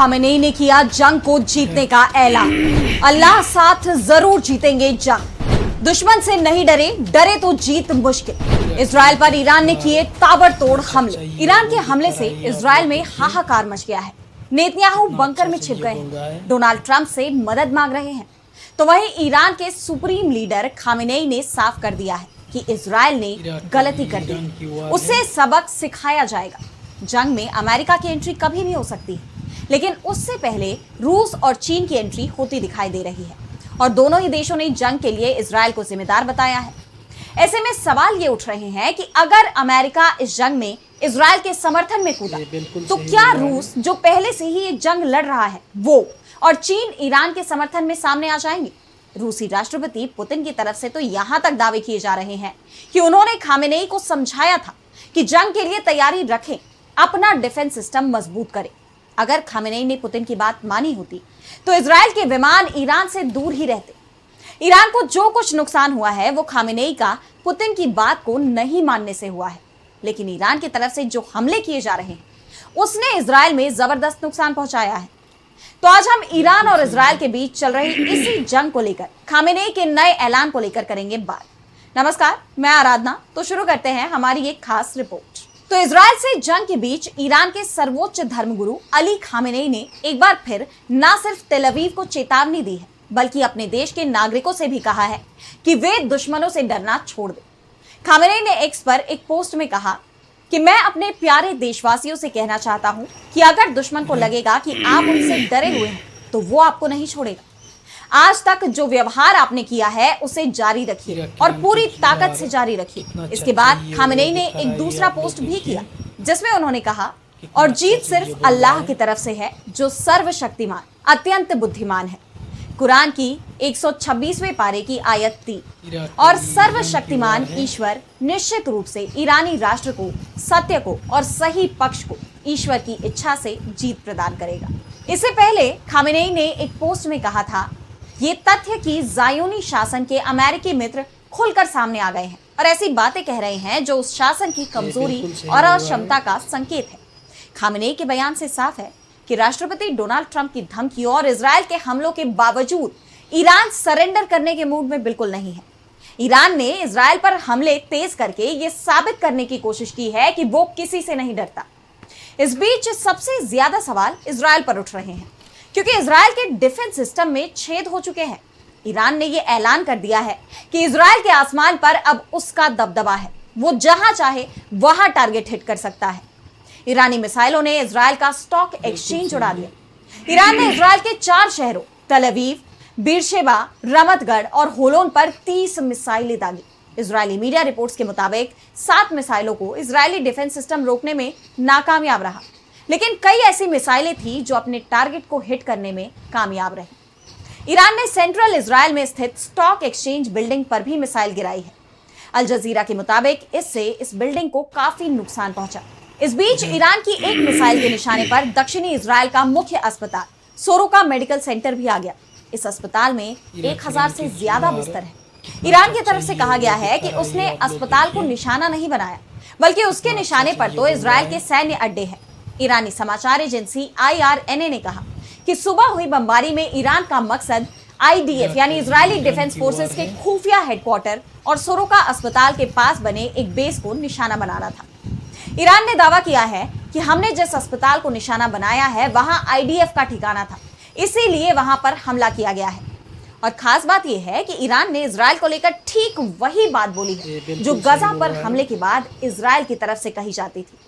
Khamenei ने किया जंग को जीतने का ऐलान। अल्लाह साथ जरूर जीतेंगे जंग। दुश्मन से नहीं डरे, डरे तो जीत मुश्किल। इजराइल पर ईरान ने किए ताबड़तोड़ हमले। ईरान के हमले से इजराइल में हाहाकार मच गया है। नेतन्याहू बंकर में छिप गए हैं, डोनाल्ड ट्रंप से मदद मांग रहे हैं। तो वहीं ईरान के सुप्रीम लीडर खामेनेई ने साफ कर दिया है कि इजराइल ने गलती कर दी, उसे सबक सिखाया जाएगा। जंग में अमेरिका की एंट्री कभी भी हो सकती है, लेकिन उससे पहले रूस और चीन की एंट्री होती दिखाई दे रही है और दोनों ही देशों ने जंग के लिए इजराइल को जिम्मेदार बताया है। ऐसे में सवाल ये उठ रहे हैं कि अगर अमेरिका इस जंग में इजराइल के समर्थन में कूदा तो क्या रूस, जो पहले से ही एक जंग लड़ रहा है, वो और चीन ईरान के समर्थन में सामने आ जाएंगे? रूसी राष्ट्रपति पुतिन की तरफ से तो यहां तक दावे किए जा रहे हैं कि उन्होंने खामेनेई को समझाया था कि जंग के लिए तैयारी रखें, अपना डिफेंस सिस्टम मजबूत करें। अगर खामेनेई ने पुतिन की बात मानी होती तो इजराइल के विमान ईरान से दूर ही रहते। ईरान को जो कुछ नुकसान हुआ है वो खामेनेई का पुतिन की बात को नहीं मानने से हुआ है, लेकिन ईरान की तरफ से जो हमले किए जा रहे हैं उसने इजराइल में जबरदस्त नुकसान पहुंचाया है। तो आज हम ईरान और इजराइल के बीच चल रही इसी जंग को लेकर खामेनेई के नए ऐलान को लेकर करेंगे बात। नमस्कार, मैं आराधना। तो शुरू करते हैं हमारी एक खास रिपोर्ट। तो इजराइल से जंग के बीच ईरान के सर्वोच्च धर्मगुरु अली खामेनेई ने एक बार फिर न सिर्फ तेल अवीव को चेतावनी दी है, बल्कि अपने देश के नागरिकों से भी कहा है कि वे दुश्मनों से डरना छोड़ दें। खामेनेई ने एक्स पर एक पोस्ट में कहा कि मैं अपने प्यारे देशवासियों से कहना चाहता हूं कि अगर दुश्मन को लगेगा कि आप उनसे डरे हुए हैं तो वो आपको नहीं छोड़ेगा। आज तक जो व्यवहार आपने किया है उसे जारी रखिए और पूरी ताकत से जारी रखिए। इसके बाद खामेनेई ने एक दूसरा पोस्ट भी किया जिसमें उन्होंने कहा, और जीत सिर्फ अल्लाह की तरफ से है जो सर्वशक्तिमान, अत्यंत बुद्धिमान है। कुरान की 126वें पारे की आयत 3। और सर्वशक्तिमान ईश्वर निश्चित रूप से ईरानी राष्ट्र को, सत्य को और सही पक्ष को ईश्वर की इच्छा से जीत प्रदान करेगा। इससे पहले खामेनेई ने एक पोस्ट में कहा था, ये तथ्य कि ज़ायोनी शासन के अमेरिकी मित्र खुलकर सामने आ गए हैं और ऐसी बातें कह रहे हैं जो उस शासन की कमजोरी और अक्षमता का संकेत है। खामेनेई के बयान से साफ है कि राष्ट्रपति डोनाल्ड ट्रंप की धमकी और इजराइल के हमलों के बावजूद ईरान सरेंडर करने के मूड में बिल्कुल नहीं है। ईरान ने इजराइल पर हमले तेज करके ये साबित करने की कोशिश की है कि वो किसी से नहीं डरता। इस बीच सबसे ज्यादा सवाल इजराइल पर उठ रहे हैं क्योंकि इजराइल के डिफेंस सिस्टम में छेद हो चुके हैं। ईरान ने ये ऐलान कर दिया है कि इजराइल के आसमान पर अब उसका दबदबा है, वो जहां चाहे वहां टारगेट हिट कर सकता है। ईरानी मिसाइलों ने इजराइल का स्टॉक एक्सचेंज उड़ा दिया। ईरान ने इजराइल के 4 शहरों तेल अवीव, बीरशेबा, रमतगढ़ और होलोन पर 30 मिसाइलें दागी। इजरायली मीडिया रिपोर्ट्स के मुताबिक 7 मिसाइलों को इजरायली डिफेंस सिस्टम रोकने में नाकामयाब रहा, लेकिन कई ऐसी मिसाइलें थी जो अपने टारगेट को हिट करने में कामयाब रही। ईरान ने सेंट्रल इजराइल में स्थित स्टॉक एक्सचेंज बिल्डिंग पर भी मिसाइल गिराई है। अल जजीरा के मुताबिक इससे इस बिल्डिंग को काफी नुकसान पहुंचा। इस बीच ईरान की एक मिसाइल के निशाने पर दक्षिणी इजराइल का मुख्य अस्पताल सोरोका मेडिकल सेंटर भी आ गया। इस अस्पताल में 1000 से ज्यादा बिस्तर है। ईरान की तरफ से कहा गया है कि उसने अस्पताल को निशाना नहीं बनाया, बल्कि उसके निशाने पर तो इजराइल के सैन्य अड्डे हैं। ईरानी समाचार एजेंसी IRNA ने कहा कि सुबह हुई बमबारी में ईरान का मकसद IDF यानी इजरायली डिफेंस फोर्सेस के खुफिया हेडक्वार्टर और सोरोका अस्पताल के पास बने एक बेस को निशाना बनाना था। ईरान ने दावा किया है कि हमने जिस अस्पताल को निशाना बनाया है वहां IDF का ठिकाना था, इसीलिए वहां पर हमला किया गया है। और खास बात यह है कि ईरान ने इजराइल को लेकर ठीक वही बात बोली है जो गजा पर हमले के बाद इजराइल की तरफ से कही जाती थी।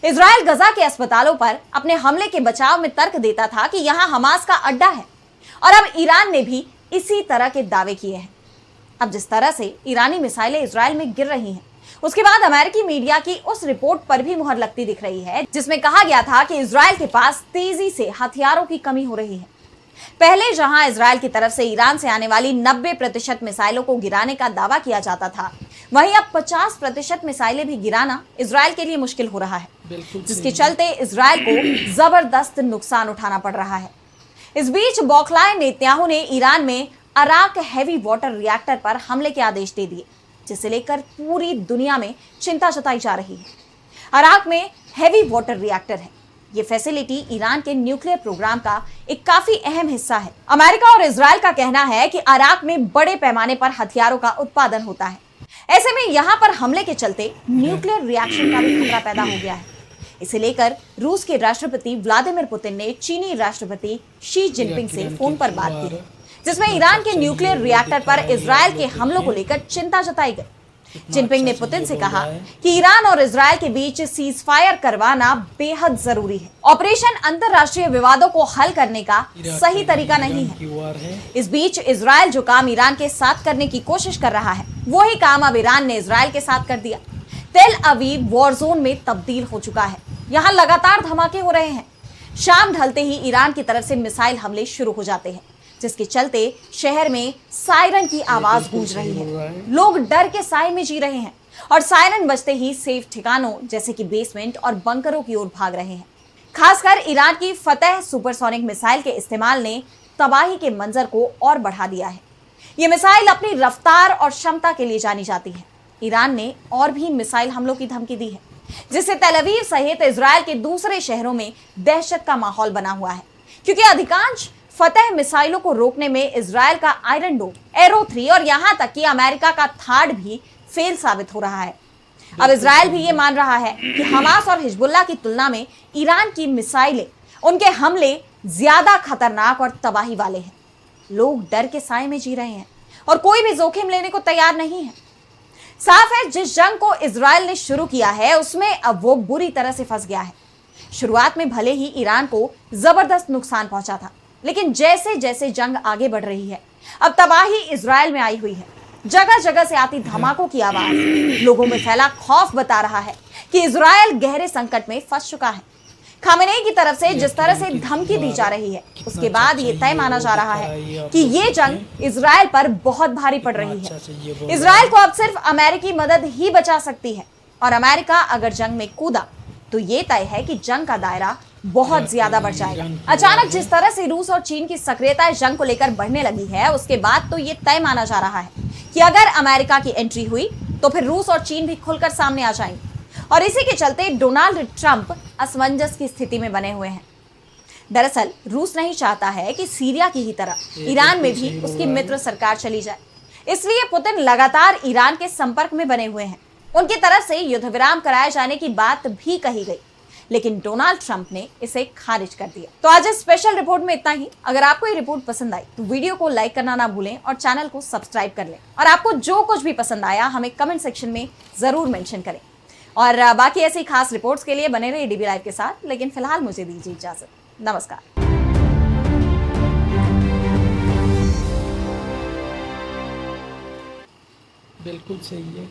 इजराइल गजा के अस्पतालों पर अपने हमले के बचाव में तर्क देता था कि यहां हमास का अड्डा है, और अब ईरान ने भी इसी तरह के दावे किए हैं। अब जिस तरह से ईरानी मिसाइलें इजराइल में गिर रही हैं, उसके बाद अमेरिकी मीडिया की उस रिपोर्ट पर भी मुहर लगती दिख रही है जिसमें कहा गया था कि इजराइल के पास तेजी से हथियारों की कमी हो रही है। पहले जहां इजराइल की तरफ से ईरान से आने वाली 90% मिसाइलों को गिराने का दावा किया जाता था, वहीं अब 50% मिसाइलें भी गिराना इजराइल के लिए मुश्किल हो रहा है, जिसके चलते इजराइल को जबरदस्त नुकसान उठाना पड़ रहा है। इस बीच बौखलाए नेतन्याहू ने ईरान में अराक हैवी वाटर रिएक्टर पर हमले के आदेश दे दिए, जिसे लेकर पूरी दुनिया में चिंता जताई जा रही है। अराक में हैवी वाटर रिएक्टर है ये फैसिलिटी ईरान के न्यूक्लियर प्रोग्राम का एक काफी अहम हिस्सा है। अमेरिका और इजराइल का कहना है कि इराक में बड़े पैमाने पर हथियारों का उत्पादन होता है। ऐसे में यहां पर हमले के चलते न्यूक्लियर रिएक्शन का भी खतरा पैदा हो गया है। इसे लेकर रूस के राष्ट्रपति व्लादिमीर पुतिन ने चीनी राष्ट्रपति शी जिनपिंग से फोन पर बात की है, जिसमें ईरान के न्यूक्लियर रिएक्टर पर इजराइल के हमलों को लेकर चिंता जताई गई। जिनपिंग ने पुतिन से कहा कि ईरान और इजराइल के बीच सीज फायर करवाना बेहद जरूरी है। ऑपरेशन अंतरराष्ट्रीय विवादों को हल करने का सही तरीका नहीं है। इस बीच इजराइल जो काम ईरान के साथ करने की कोशिश कर रहा है, वही काम अब ईरान ने इजराइल के साथ कर दिया। तेल अवीव वॉर जोन में तब्दील हो चुका है। यहाँ लगातार धमाके हो रहे हैं। शाम ढलते ही ईरान की तरफ से मिसाइल हमले शुरू हो जाते हैं, जिसके चलते शहर में सायरन की आवाज गूंज रही है। लोग डर के साए में जी रहे हैं और सायरन बजते ही सेफ ठिकानों जैसे कि बेसमेंट और बंकरों की ओर भाग रहे हैं। खासकर ईरान की फतेह सुपरसोनिक मिसाइल के इस्तेमाल ने तबाही के मंजर को और बढ़ा दिया है। ये मिसाइल अपनी रफ्तार और क्षमता के लिए जानी जाती है। ईरान ने और भी मिसाइल हमलों की धमकी दी है, जिससे तेल अवीव सहित इजराइल के दूसरे शहरों में दहशत का माहौल बना हुआ है, क्योंकि अधिकांश फतेह मिसाइलों को रोकने में इजराइल का आयरन डोम, एरो 3 और यहां तक कि अमेरिका का थार्ड भी फेल साबित हो रहा है। अब इजराइल भी ये मान रहा है कि हमास और हिजबुल्लाह की तुलना में ईरान की मिसाइलें, उनके हमले ज्यादा खतरनाक और तबाही वाले हैं। लोग डर के साए में जी रहे हैं और कोई भी जोखिम लेने को तैयार नहीं है। साफ है, जिस जंग को इजराइल ने शुरू किया है उसमें अब वो बुरी तरह से फंस गया है। शुरुआत में भले ही ईरान को जबरदस्त नुकसान पहुंचा था, लेकिन जैसे जैसे जंग आगे बढ़ रही है, अब तबाही इजराइल में आई हुई है। जगह जगह से आती धमाकों की आवाज लोगों में फैला खौफ बता रहा है कि इजराइल गहरे संकट में फंस चुका है। खामेनेई की तरफ से जिस तरह से धमकी दी जा रही है, उसके बाद ये तय माना जा रहा है कि ये जंग इजराइल पर बहुत भारी पड़ रही है। इजराइल को अब सिर्फ अमेरिकी मदद ही बचा सकती है, और अमेरिका अगर जंग में कूदा तो ये तय है कि जंग का दायरा बहुत ज्यादा बढ़ जाएगा। अचानक जिस तरह से रूस और चीन की सक्रियता इस जंग को लेकर बढ़ने लगी है, उसके बाद तो ये तय माना जा रहा है कि अगर अमेरिका की एंट्री हुई तो फिर रूस और चीन भी खुलकर सामने आ जाएंगे। और इसी के चलते डोनाल्ड ट्रंप असमंजस की स्थिति में बने हुए हैं। दरअसल रूस नहीं चाहता है कि सीरिया की ही तरह ईरान में भी उसकी मित्र सरकार चली जाए, इसलिए पुतिन लगातार ईरान के संपर्क में बने हुए हैं। उनकी तरफ से युद्ध विराम कराए जाने की बात भी कही गई, लेकिन डोनाल्ड ट्रंप ने इसे खारिज कर दिया। तो आज इस स्पेशल रिपोर्ट में इतना ही। अगर आपको ये रिपोर्ट पसंद आई तो वीडियो को लाइक करना ना भूलें और चैनल को सब्सक्राइब कर लें। और आपको जो कुछ भी पसंद आया हमें कमेंट सेक्शन में जरूर मेंशन करें। और बाकी ऐसी खास रिपोर्ट्स के लिए बने रहिए डीबी लाइव के साथ। लेकिन फिलहाल मुझे दीजिए इजाजत। नमस्कार। बिल्कुल सही है।